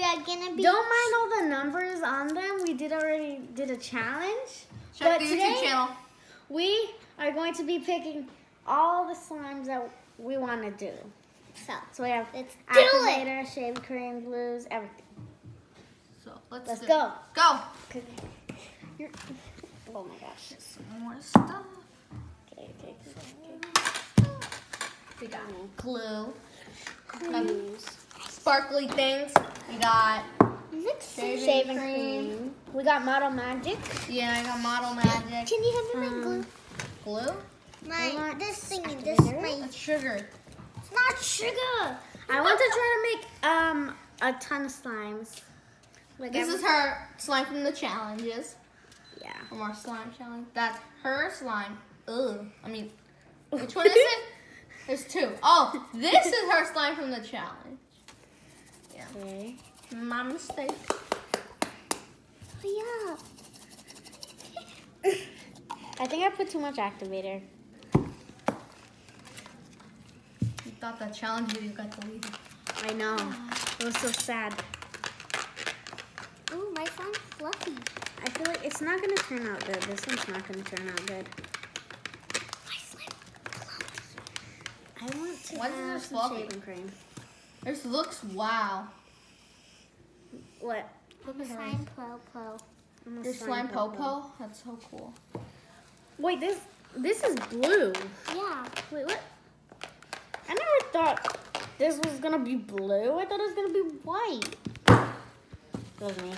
we are gonna be. Don't mind all the numbers on them. We already did a challenge. Check But the YouTube channel. We are going to be picking all the slimes that we want to do. So we have activator, shaving cream, glues, everything. So let's go. Go. Oh my gosh. Some more stuff. Okay. We got glue. Glues. Sparkly things. We got Shaving cream. We got Model Magic. Yeah, I got Model Magic. Can you have me my glue? Glue? This thingy, this That's sugar. It's not sugar. I want to try to make a ton of slimes. Like This is her slime from the challenges. Yeah. From our slime challenge. That's her slime. Ugh. I mean, which one is it? There's two. Oh, this is her slime from the challenge. Yeah. Okay. My mistake. Yeah. I think I put too much activator. You thought that challenge video got deleted. I know. It was so sad. Ooh, my slime's fluffy. I feel like it's not going to turn out good. This one's not going to turn out good. My slime fluffy. I want to Why is have this some fluffy? shaving cream. This looks wow. What? I'm a slime pro. I'm a Your slime popo? That's so cool. Wait, this is blue. Yeah. Wait, what? I never thought this was going to be blue. I thought it was going to be white. That was me.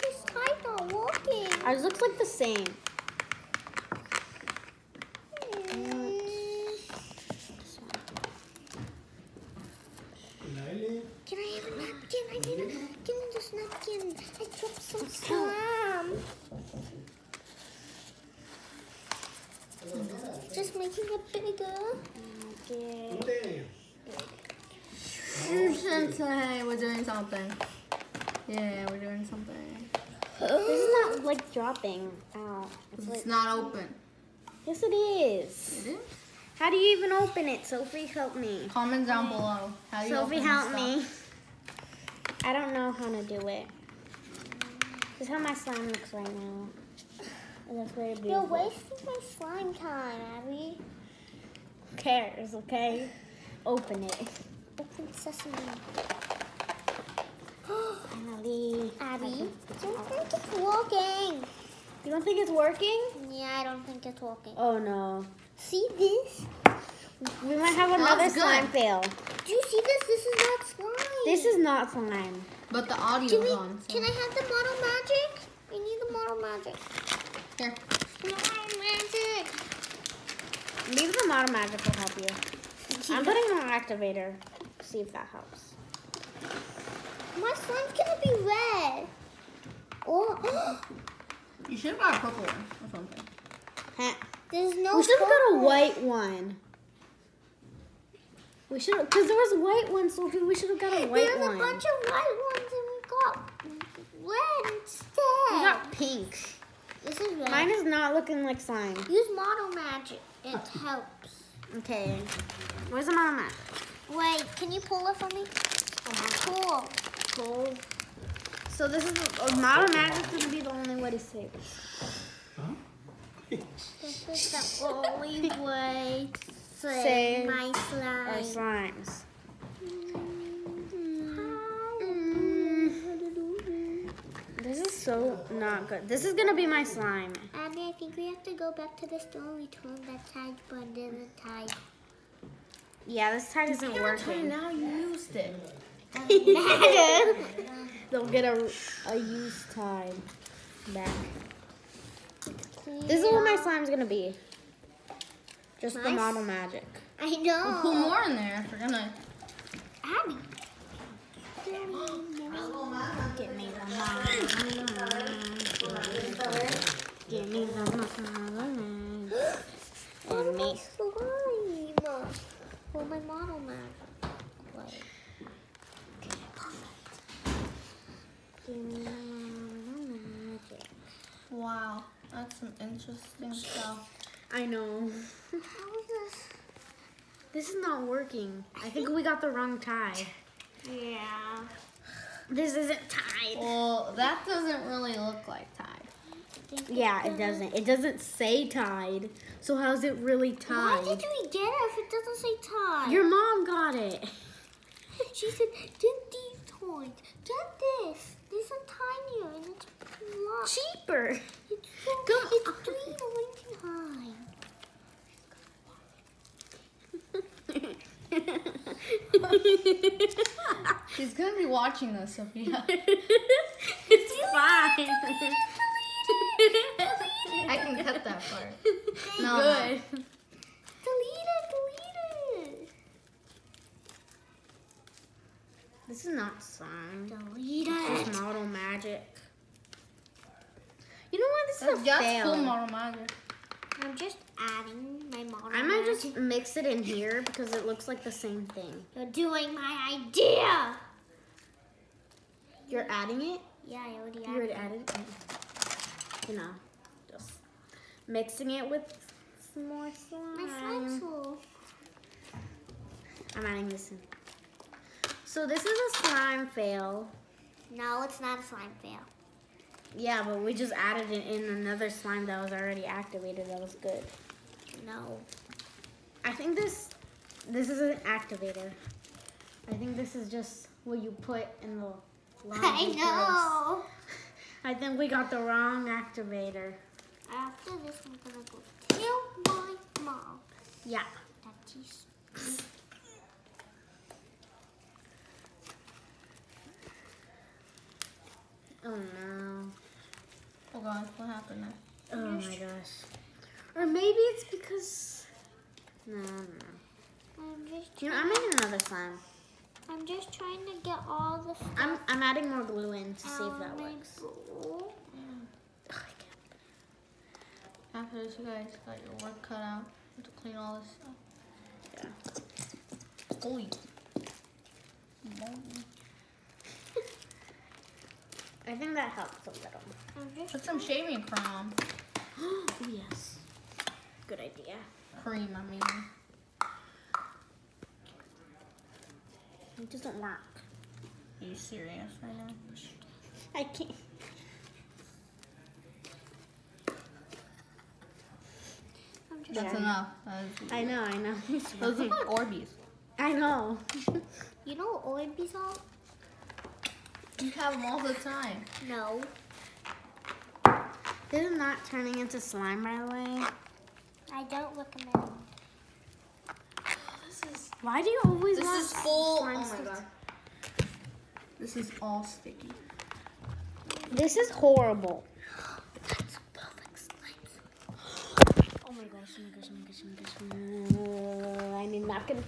This time's not working. Ours looks like the same. Can I have a napkin? I need a napkin. This napkin. I dropped some slime. Just making it bigger. We're doing something. Yeah, we're doing something. This is not like dropping out. It's not open. Yes, it is. It is? How do you even open it? Sophie, help me. Comment down below. How do you Sophie, open help this me. stuff. I don't know how to do it. This is how my slime looks right now. It looks very beautiful. You're wasting my slime time, Abby. Who cares, okay? Open it. Open sesame. Finally. Abby, I don't think it's working. You don't think it's working? Yeah, I don't think it's working. Oh no. See this? We might have another Smells good. slime fail. Do you see this? This is not slime. This is not slime. But the audio's on. So. Can I have the Model Magic? I need the Model Magic. Here. Model Magic. Maybe the Model Magic will help you. I'm putting an activator. See if that helps. My slime's gonna be red. Oh, You should have got a purple one or something. Huh. there's no. We should have got a purple. white one. We should have, because there was a white one, Sophie. We should have got a white There's one. a bunch of white ones and we got red instead. We got pink. This is red. Mine is not looking like slime. Use Model Magic. It helps. Okay. Where's the Model Magic? Wait, can you pull it for me? Cool. Gold. So this is Model Magic's gonna be the only way to save it. This is the only way to Save save my Our slime. slimes. This is so not good. This is gonna be my slime. Abby, I think we have to go back to the store and return that tag, but then the tag. Yeah, this tag isn't working. Now you used it. They'll get a used tag back. This is what my slime's gonna be. Just the Nice. Model Magic. I We'll know. put more in there if we're gonna. Abby. Get me the Model Give me the Model Oh, And my make slime. Oh, my Model Magic. Give me the Model Magic. Wow, that's some interesting stuff. I know. How is this? This is not working. I think we got the wrong tie. Yeah. This isn't tied. Well, that doesn't really look like tied. Yeah, it doesn't. It doesn't say tied. So how's it really Why tied? did we get it if it doesn't say tie? Your mom got it. She said, get these toys. Get this. These are tinier and it's a lot. Cheaper. It's so, Come it's on. She's gonna be watching this, Sophia. It's fine. I can cut that part. No, Good. Delete it. This is not slime. Delete This it. is model magic. You know what? This is a That's fail. full model magic. I'm just adding my model. I might just mix it in here because it looks like the same thing. You're doing my idea. You're adding it? Yeah, I already You already added. added it? You know, just mixing it with some more slime. My slime's full. I'm adding this in. So this is a slime fail. No, it's not a slime fail. Yeah, but we just added it in another slime that was already activated. That was good. No. I think this is an activator. I think this is just what you put in the laundry I know. place. I think we got the wrong activator. After this, I'm gonna go tell my mom Yeah. that she's. Oh no. Oh gosh, what happened there? Oh my gosh. Or maybe it's because. No. You know, I'm making another slime. I'm just trying to get all the stuff I'm adding more glue in to see if out that of my works. bowl. Ugh, After this, you guys got your work cut out. You have to clean all this stuff. Yeah. Holy. I think that helps a little. I'm just Put some shaving cream on. Oh yes. Good idea. Cream, I mean. It doesn't work. Are you serious right now? I can't. I'm just That's Yeah. enough. I know. Those look like Orbeez. I know. You know what Orbeez are? You have them all the time. No. This is not turning into slime, by the way. I don't recommend. This is Why do you always this want is full. slime Oh my sticks? god. This is all sticky. This is horrible. That's perfect slime. Oh my gosh, I need a napkin.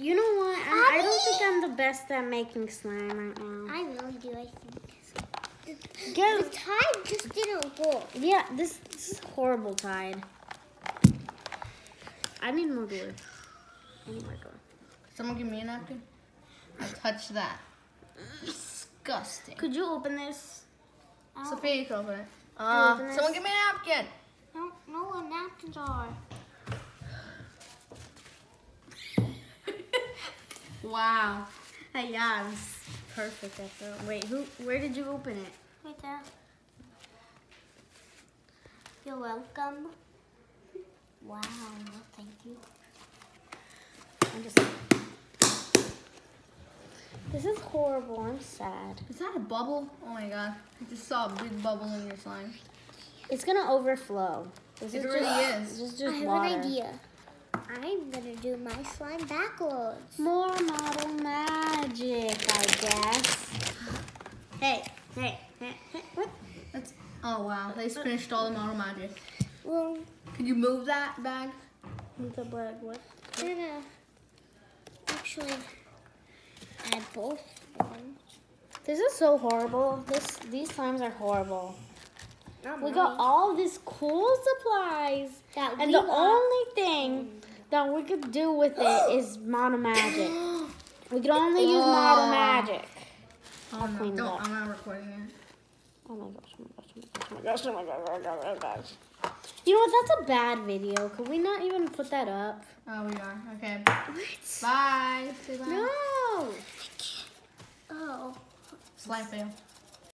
You know what? I don't think I'm the best at making slime right now. I really do, I think. Go. The tide just didn't work. Yeah, this is horrible, Tide. I need more glue. I need more glue. Someone give me a napkin. I touched that. Disgusting. Could you open this? Sophia, you can open it. open this? Someone give me a napkin. I don't know what napkins are. Wow. Yeah, it's perfect. I thought. Wait, where did you open it? Right there. You're welcome. Wow, no thank you. I'm just. This is horrible. I'm sad. Is that a bubble? Oh my god. I just saw a big bubble in your slime. It's gonna overflow. This It is already just, is. This is I just have water. an idea. I'm gonna do my slime backwards. More model magic, I guess. Hey. What? That's, oh wow. They just finished all the model magic. Well, Could you move that bag? The bag, what? I'm gonna actually add both ones. This is so horrible. These slimes are horrible. Not We got mine. all these cool supplies, That and we the got. only thing that we could do with it is model magic. We could only use model magic. Oh no, clean it don't. up. I'm not recording it. Oh my gosh, oh my gosh, oh my gosh, oh my gosh, oh my gosh, oh my gosh. You know what? That's a bad video. Could we not even put that up? Oh, we are. Okay. What? Bye. Say bye. No. Oh. Slide fail.